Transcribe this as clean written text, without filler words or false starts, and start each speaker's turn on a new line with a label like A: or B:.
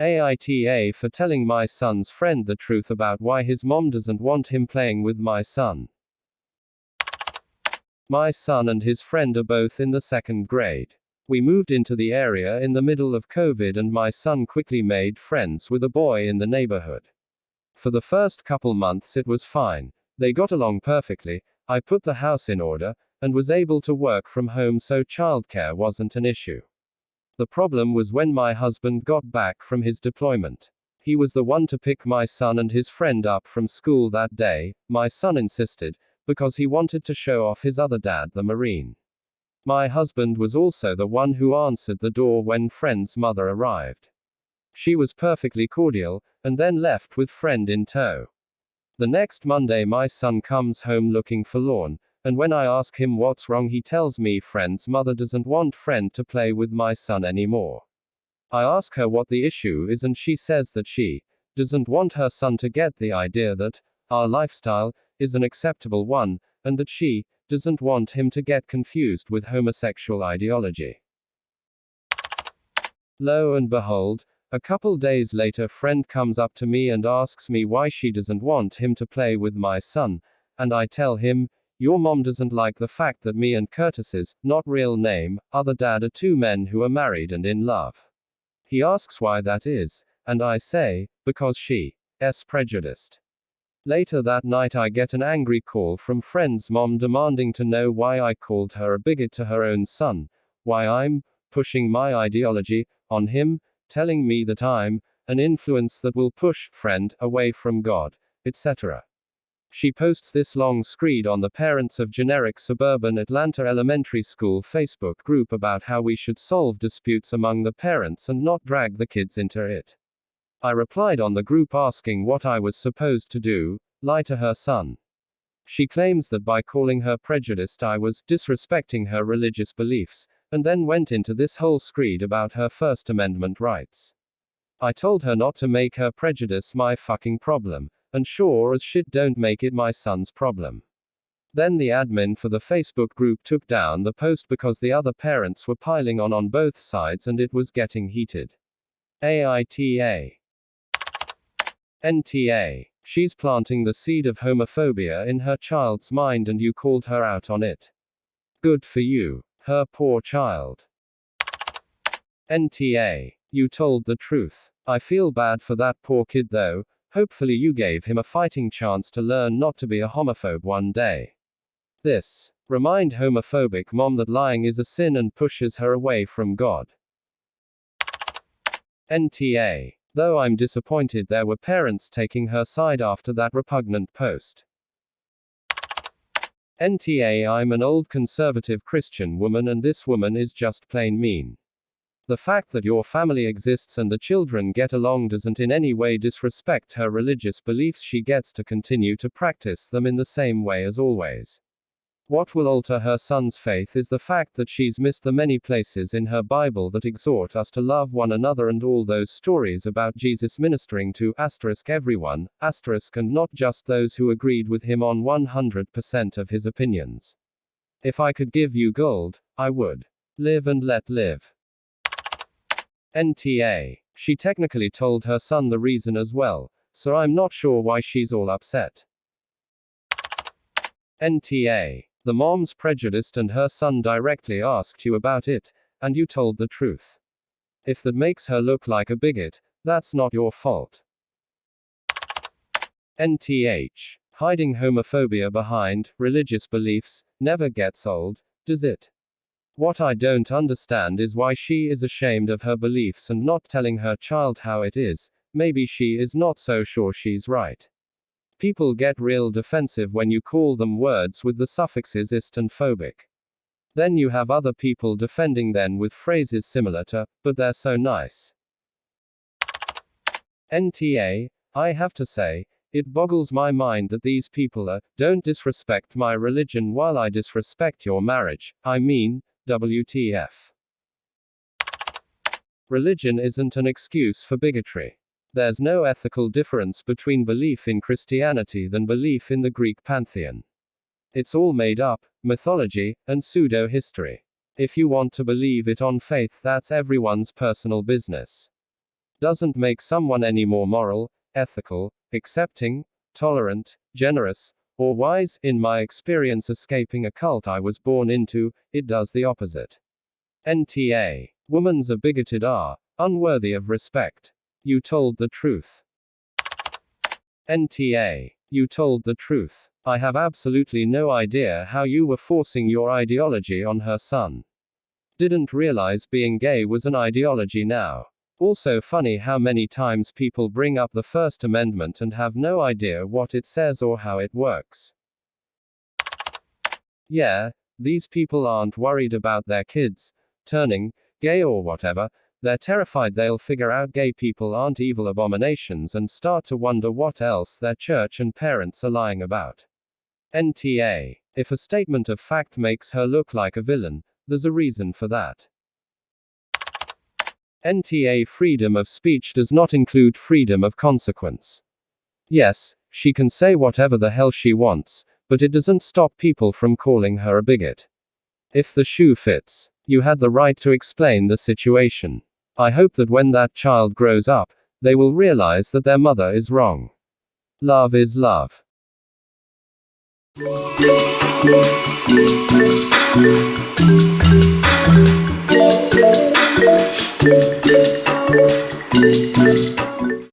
A: AITA for telling my son's friend the truth about why his mom doesn't want him playing with my son. My son and his friend are both in the 2nd grade. We moved into the area in the middle of COVID and my son quickly made friends with a boy in the neighborhood. For the first couple months it was fine. They got along perfectly. I put the house in order, and was able to work from home so childcare wasn't an issue. The problem was when my husband got back from his deployment. He was the one to pick my son and his friend up from school that day. My son insisted, because he wanted to show off his other dad, the Marine. My husband was also the one who answered the door when friend's mother arrived. She was perfectly cordial, and then left with friend in tow. The next Monday my son comes home looking forlorn, and when I ask him what's wrong he tells me friend's mother doesn't want friend to play with my son anymore. I ask her what the issue is and she says that she doesn't want her son to get the idea that our lifestyle is an acceptable one, and that she doesn't want him to get confused with homosexual ideology. Lo and behold, a couple days later friend comes up to me and asks me why she doesn't want him to play with my son, and I tell him, your mom doesn't like the fact that me and Curtis's, not real name, other dad are 2 men who are married and in love. He asks why that is, and I say, because she's prejudiced. Later that night I get an angry call from friend's mom demanding to know why I called her a bigot to her own son, why I'm pushing my ideology on him, telling me that I'm an influence that will push friend away from God, etc. She posts this long screed on the Parents of Generic Suburban Atlanta Elementary School Facebook group about how we should solve disputes among the parents and not drag the kids into it. I replied on the group asking what I was supposed to do, lie to her son. She claims that by calling her prejudiced I was disrespecting her religious beliefs, and then went into this whole screed about her First Amendment rights. I told her not to make her prejudice my fucking problem, and sure as shit don't make it my son's problem. Then the admin for the Facebook group took down the post because the other parents were piling on both sides and it was getting heated. AITA. NTA. She's planting the seed of homophobia in her child's mind and you called her out on it. Good for you. Her poor child. NTA. You told the truth. I feel bad for that poor kid though. Hopefully you gave him a fighting chance to learn not to be a homophobe one day. This. Remind homophobic mom that lying is a sin and pushes her away from God. NTA. Though I'm disappointed there were parents taking her side after that repugnant post. NTA. I'm an old conservative Christian woman and this woman is just plain mean. The fact that your family exists and the children get along doesn't in any way disrespect her religious beliefs. She gets to continue to practice them in the same way as always. What will alter her son's faith is the fact that she's missed the many places in her Bible that exhort us to love one another and all those stories about Jesus ministering to everyone, and not just those who agreed with him on 100% of his opinions. If I could give you gold, I would. Live and let live. NTA. She technically told her son the reason as well, so I'm not sure why she's all upset. NTA. The mom's prejudiced and her son directly asked you about it, and you told the truth. If that makes her look like a bigot, that's not your fault. NTH. Hiding homophobia behind religious beliefs never gets old, does it? What I don't understand is why she is ashamed of her beliefs and not telling her child how it is. Maybe she is not so sure she's right. People get real defensive when you call them words with the suffixes ist and phobic. Then you have other people defending them with phrases similar to, but they're so nice. NTA. I have to say, it boggles my mind that these people don't disrespect my religion while I disrespect your marriage. I mean, WTF. Religion isn't an excuse for bigotry. There's no ethical difference between belief in Christianity than belief in the Greek pantheon. It's all made up, mythology, and pseudo-history. If you want to believe it on faith, that's everyone's personal business. doesn't make someone any more moral, ethical, accepting, tolerant, generous, or wise. In my experience escaping a cult I was born into, it does the opposite. NTA. Women's are bigoted are unworthy of respect. You told the truth. NTA. You told the truth. I have absolutely no idea how you were forcing your ideology on her son. Didn't realize being gay was an ideology now. Also funny how many times people bring up the First Amendment and have no idea what it says or how it works. Yeah, these people aren't worried about their kids turning gay or whatever. They're terrified they'll figure out gay people aren't evil abominations and start to wonder what else their church and parents are lying about. NTA. If a statement of fact makes her look like a villain, there's a reason for that. NTA. Freedom of speech does not include freedom of consequence. Yes, she can say whatever the hell she wants, but it doesn't stop people from calling her a bigot. If the shoe fits, you had the right to explain the situation. I hope that when that child grows up, they will realize that their mother is wrong. Love is love.